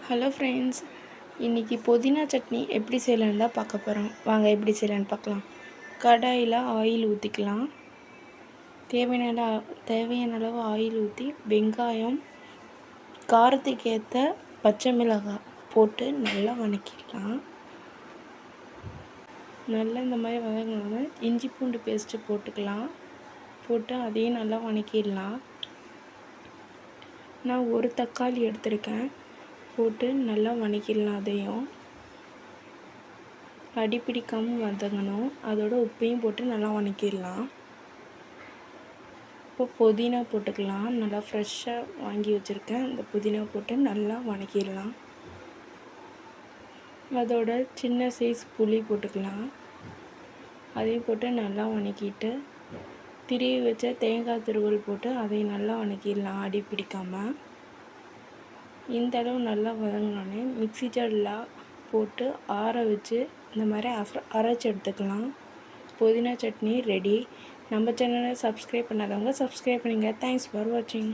Hello friends, இன்றைக்கி புதினா சட்னி எப்படி செய்யலான்னு தான் பார்க்க போகிறோம். வாங்க எப்படி செய்யலான்னு பார்க்கலாம். கடாயில் ஆயில் ஊற்றிக்கலாம். தேவையான அளவு ஆயில் ஊற்றி வெங்காயம், காரத்துக்கு ஏற்ற பச்சை மிளகாய் போட்டு நல்லா வதக்கிடலாம். நல்லா இந்த மாதிரி வதங்கினோன்னா இஞ்சி பூண்டு பேஸ்ட்டு போட்டுக்கலாம். போட்டு அதையும் நல்லா வதக்கிடலாம். நான் ஒரு தக்காளி எடுத்திருக்கேன். போட்டு நல்லா வதக்கிடலாம். அதையும் அடிப்பிடிக்காமல் வதங்கணும். அதோட உப்பையும் போட்டு நல்லா வதக்கிடலாம். இப்போ புதினா போட்டுக்கலாம். நல்லா ஃப்ரெஷ்ஷாக வாங்கி வச்சுருக்கேன். இந்த புதினா போட்டு நல்லா வதக்கிடலாம். அதோட சின்ன சைஸ் புளி போட்டுக்கலாம். அதையும் போட்டு நல்லா வதக்கிட்டு திருவி வச்ச தேங்காய் துருவல் போட்டு அதை நல்லா வதக்கிடலாம். அடி பிடிக்காமல் இந்த அளவு நல்லா வதங்கினோடனே மிக்ஸி ஜாரில் போட்டு ஆற வச்சு இந்த மாதிரி அரைச்சி எடுத்துக்கலாம். புதினா சட்னி ரெடி. நம்ம சேனலை சப்ஸ்கிரைப் பண்ணாதவங்க சப்ஸ்கிரைப் பண்ணுங்கள். தேங்க்ஸ் ஃபார் வாட்சிங்.